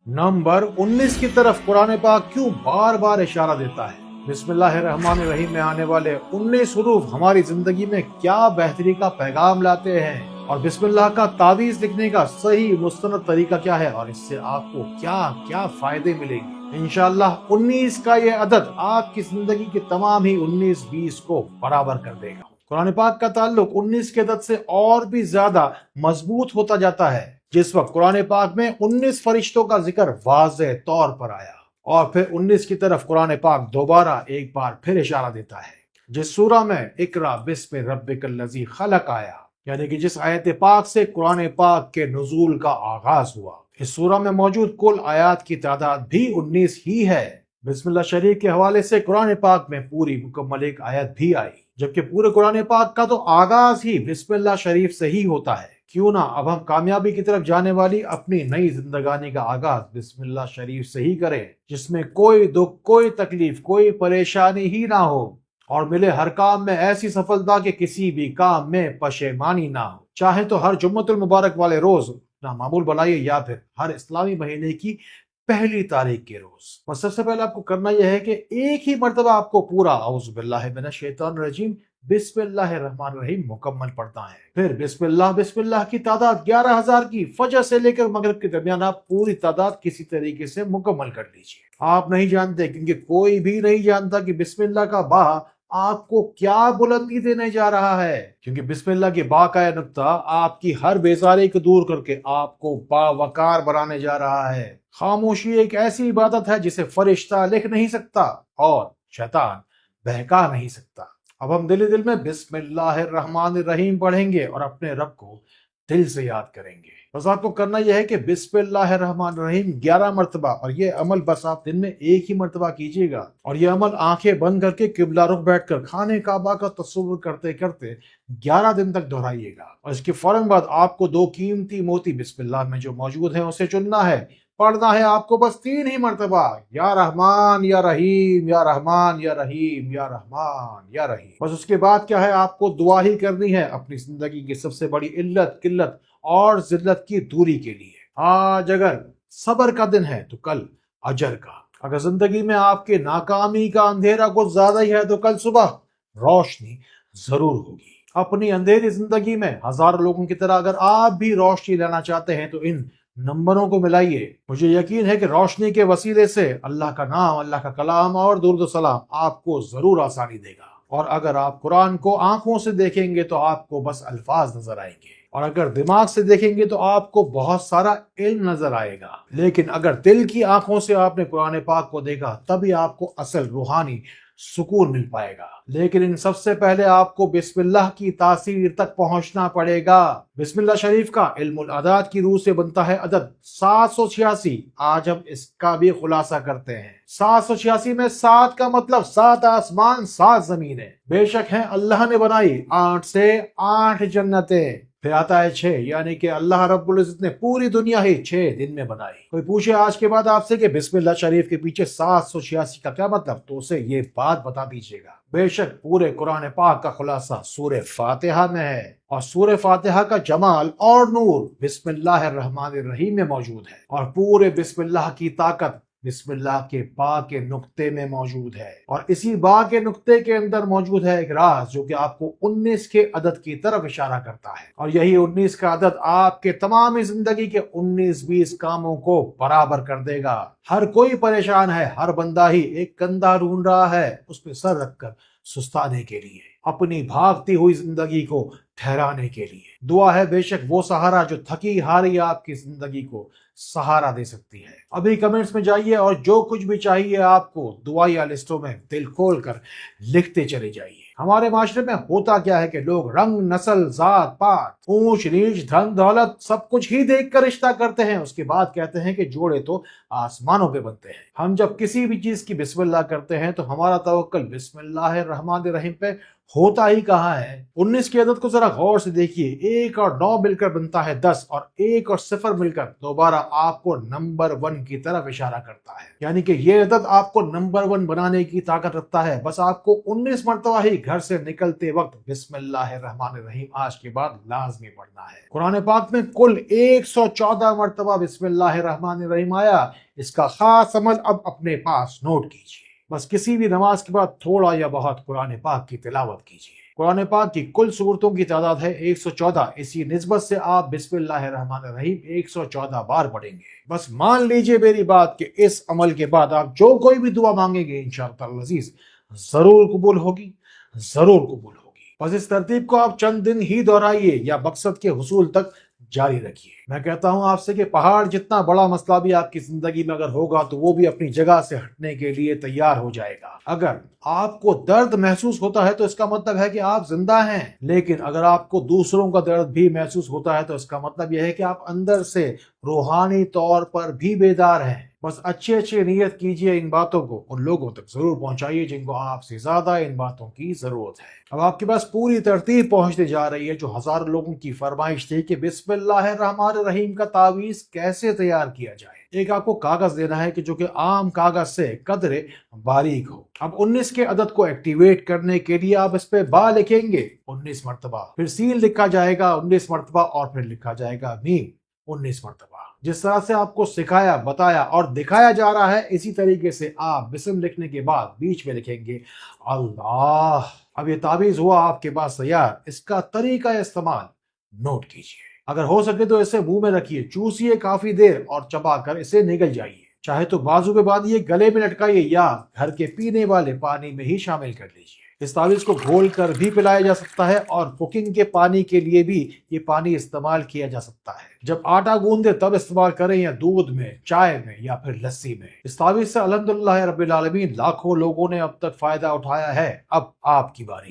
Number 19 की तरफ कुरान पाक क्यों बार बार इशारा देता है? बिस्मिल्लाहिर्रहमानिर्रहीम में आने वाले 19 हुरूफ हमारी जिंदगी में क्या बेहतरी का पैगाम लाते हैं, और बिस्मिल्लाह का तावीज लिखने का सही मुस्तनद तरीका क्या है, और इससे आपको क्या क्या फायदे मिलेंगे। इंशाअल्लाह 19 का ये अदद आपकी जिंदगी के तमाम ही 19-20 को बराबर कर देगा। कुरान पाक का ताल्लुक 19 के अदद से और भी ज्यादा मजबूत होता जाता है जिस वक्त कुरान पाक में 19 फरिश्तों का जिक्र वाज़ेह तौर पर आया, और फिर 19 की तरफ कुरान पाक दोबारा एक बार फिर इशारा देता है जिस सूरा में इकरा बिस्मि रब्बिकल लज़ी खलक आया, यानी कि जिस आयत पाक से कुरान पाक के नुज़ूल का आगाज हुआ। इस सूरा में मौजूद कुल आयात की तादाद भी 19 ही है। बिस्मिल्लाह शरीफ के हवाले से कुरान पाक में पूरी मुकम्मल एक आयत भी आई, जबकि पूरे कुरान पाक का तो आगाज ही बिस्मिल्लाह शरीफ से ही होता है। क्यों ना अब हम कामयाबी की तरफ जाने वाली अपनी नई जिंदगानी का आगाज बिस्मिल्लाह शरीफ से ही करें, जिसमें कोई दुख, कोई तकलीफ, कोई परेशानी ही ना हो, और मिले हर काम में ऐसी सफलता कि किसी भी काम में पशेमानी ना हो। चाहे तो हर जुम्मतुल मुबारक वाले रोज ना मामूल बनाइए, या फिर हर इस्लामी महीने की पहली तारीख के रोज। और सबसे पहले आपको करना यह है कि एक ही मर्तबा आपको पूरा औज़ु बिल्लाहि मिनश शैतानिर रजीम बिस्मिल्लाहिर्रहमानिर्रहीम मुकम्मल पढ़ता है। फिर बिस्मिल्लाह बिस्मिल्लाह की तादाद 11,000 की फजर से लेकर मगरिब के दरमियान आप पूरी तादाद किसी तरीके से मुकम्मल कर लीजिए। आप नहीं जानते, क्योंकि कोई भी नहीं जानता कि बिस्मिल्लाह का बा आपको क्या बुलंदी देने जा रहा है, क्योंकि बिस्मिल्लाह की बा का यह नुक्ता आपकी हर बेजारी को दूर करके आपको बावकार बनाने जा रहा है। खामोशी एक ऐसी इबादत है जिसे फरिश्ता लिख नहीं सकता और शैतान बहका नहीं सकता। अब हम दिल में बिस्मिल्लाहिर्रहमानिर्रहीम पढ़ेंगे और अपने रब को दिल से याद करेंगे। बस आपको करना यह है कि बिस्मिल्लाहिर्रहमानिर्रहीम 11 मरतबा, और ये अमल बस आप दिन में एक ही मरतबा कीजिएगा, और ये अमल आंखें बंद करके किबला रुख बैठकर खाने काबा का तस्वुर करते करते 11 दिन तक दोहराइएगा। और इसके फौरन बाद आपको 2 कीमती मोती बिस्मिल्लाह में जो मौजूद है उसे चुनना है। पढ़ना है आपको बस 3 ही मरतबा, या रहमान या रहीम, या रहमान या रहीम, या रहमान या रहीम। बस उसके बाद क्या है, आपको दुआ ही करनी है अपनी जिंदगी की सबसे बड़ी इल्लत, किल्लत और जिल्लत की दूरी के लिए। आज अगर सब्र का दिन है तो कल अजर का। अगर जिंदगी में आपके नाकामी का अंधेरा कुछ ज्यादा ही है तो कल सुबह रोशनी जरूर होगी। अपनी अंधेरी जिंदगी में हजारों लोगों की तरह अगर आप भी रोशनी लाना चाहते हैं तो इन नंबरों को मिलाइए। मुझे यकीन है कि रोशनी के वसीले से अल्लाह का नाम, अल्लाह का कलाम और दुरूद सलाम आपको जरूर आसानी देगा। और अगर आप कुरान को आंखों से देखेंगे तो आपको बस अल्फाज नजर आएंगे, और अगर दिमाग से देखेंगे तो आपको बहुत सारा इल्म नजर आएगा। लेकिन अगर दिल की आंखों से आपने कुरान पाक को देखा तभी आपको असल रूहानी सुकून मिल पाएगा। लेकिन इन सबसे पहले आपको बिस्मिल्लाह की तासीर तक पहुंचना पड़ेगा। बिस्मिल्लाह शरीफ का इल्मुल अदाद की रूह से बनता है अदद 786। आज हम इसका भी खुलासा करते हैं। 786 में 7 का मतलब 7 आसमान 7 जमीनें बेशक हैं अल्लाह ने बनाई, 8 से 8 जन्नतें। फिर आता है 6, यानी कि अल्लाह रब्बुल इज्जत ने पूरी दुनिया ही 6 दिन में बनाई। कोई पूछे आज के बाद आपसे कि बिस्मिल्लाह शरीफ के पीछे 786 का क्या मतलब, तो उसे ये बात बता दीजिएगा। बेशक पूरे कुरान पाक का खुलासा सूरह फातिहा में है, और सूरह फातिहा का जमाल और नूर बिस्मिल्लाहिर्रहमानिर्रहीम में मौजूद है, और पूरे बिस्मिल्लाह की ताकत बिस्मिल्लाह के बा के नुक्ते में मौजूद है। और इसी बा के नुक्ते के अंदर मौजूद है एक राज जो कि आपको 19 के अदद की तरफ इशारा करता है, और यही 19 का अदद आपके तमाम जिंदगी के 19-20 कामों को बराबर कर देगा। हर कोई परेशान है, हर बंदा ही एक कंधा ढूंढ रहा है उस पर सर रखकर सुस्ताने के लिए, अपनी भागती हुई जिंदगी को ठहराने के लिए। दुआ है बेशक वो सहारा जो थकी हारी आपकी जिंदगी को सहारा दे सकती है। अभी कमेंट्स में जाइए और जो कुछ भी चाहिए आपको दुआया लिस्टों में दिल खोल कर लिखते चले जाइए। हमारे माशरे में होता क्या है कि लोग रंग, नस्ल, जात पात, ऊंच नीच, धन दौलत सब कुछ ही देख कर रिश्ता करते हैं, उसके बाद कहते हैं कि जोड़े तो आसमानों पे बनते हैं। हम जब किसी भी चीज की बिस्मिल्लाह करते हैं तो हमारा तवक्कुल बिस्मिल्लाहिर्रहमानिर्रहीम पे होता ही कहाँ है। 19 की आदत को जरा गौर से देखिए, 1 और 9 मिलकर बनता है 10 और 1 और 0 मिलकर दोबारा आपको नंबर 1 की तरफ इशारा करता है। यानी कि ये आदत आपको नंबर 1 बनाने की ताकत रखता है। बस आपको 19 मरतबा ही घर से निकलते वक्त बिस्मिल्लाहिर्रहमानिर्रहीम आज के बाद लाजमी पढ़ना है। कुरान पाक में कुल 114 मरतबा बिस्मिल्लाहिर्रहमानिर्रहीम आया। इसका खास अमल अब अपने पास नोट कीजिए। बस किसी भी नमाज के बाद थोड़ा या बहुत कुरान पाक की तिलावत कीजिए। कुरान पाक की कुल सूरतों की तादाद है 114। इसी निस्बत से आप बिस्मिल्लाहिर्रहमानिर्रहीम 114 बार पढ़ेंगे। बस मान लीजिए मेरी बात कि इस अमल के बाद आप जो कोई भी दुआ मांगेंगे इंशाअल्लाह अज़ीज़ जरूर कबूल होगी, जरूर कबूल होगी। बस इस तरतीब को आप चंद दिन ही दोहराइए या मकसद के हुसूल तक जारी रखिए। मैं कहता हूं आपसे कि पहाड़ जितना बड़ा मसला भी आपकी जिंदगी में अगर होगा तो वो भी अपनी जगह से हटने के लिए तैयार हो जाएगा। अगर आपको दर्द महसूस होता है तो इसका मतलब है कि आप जिंदा हैं, लेकिन अगर आपको दूसरों का दर्द भी महसूस होता है तो इसका मतलब यह है कि आप अंदर से रूहानी तौर पर भी बेदार हैं। बस अच्छी अच्छी नीयत कीजिए, इन बातों को उन लोगों तक जरूर पहुंचाइए जिनको आपसे ज्यादा इन बातों की जरूरत है। अब आपके पास पूरी तरतीब पहुंचते जा रही है जो हजारों लोगों की फरमाइश थी कि बिस्मिल्लाहिर्रहमानिर्रहीम का तावीज कैसे तैयार किया जाए। एक आपको कागज देना है कि जो कि आम कागज से कदरे बारीक हो। अब 19 के अदद को एक्टिवेट करने के लिए आप इस पे बा लिखेंगे 19 मरतबा, फिर सील लिखा जाएगा 19 मरतबा और फिर लिखा जाएगा मीम 19 मरतबा। जिस तरह से आपको सिखाया, बताया और दिखाया जा रहा है इसी तरीके से आप बिस्म लिखने के बाद बीच में लिखेंगे अल्लाह। अब ये ताबीज हुआ आपके पास तैयार। इसका तरीका इस्तेमाल नोट कीजिए। अगर हो सके तो इसे मुंह में रखिए, चूसिए काफी देर और चबाकर इसे निगल जाइए। चाहे तो बाजू पे बांधिए, गले में लटकाइए या घर के पीने वाले पानी में ही शामिल कर लीजिए। इस तावीज को घोल कर भी पिलाया जा सकता है और कुकिंग के पानी के लिए भी ये पानी इस्तेमाल किया जा सकता है। जब आटा गूंदे तब इस्तेमाल करें या दूध में, चाय में या फिर लस्सी में। इस तावीज से अल्हम्दुलिल्लाह रब्बिल आलमीन लाखों लोगों ने अब तक फायदा उठाया है। अब आपकी बारी।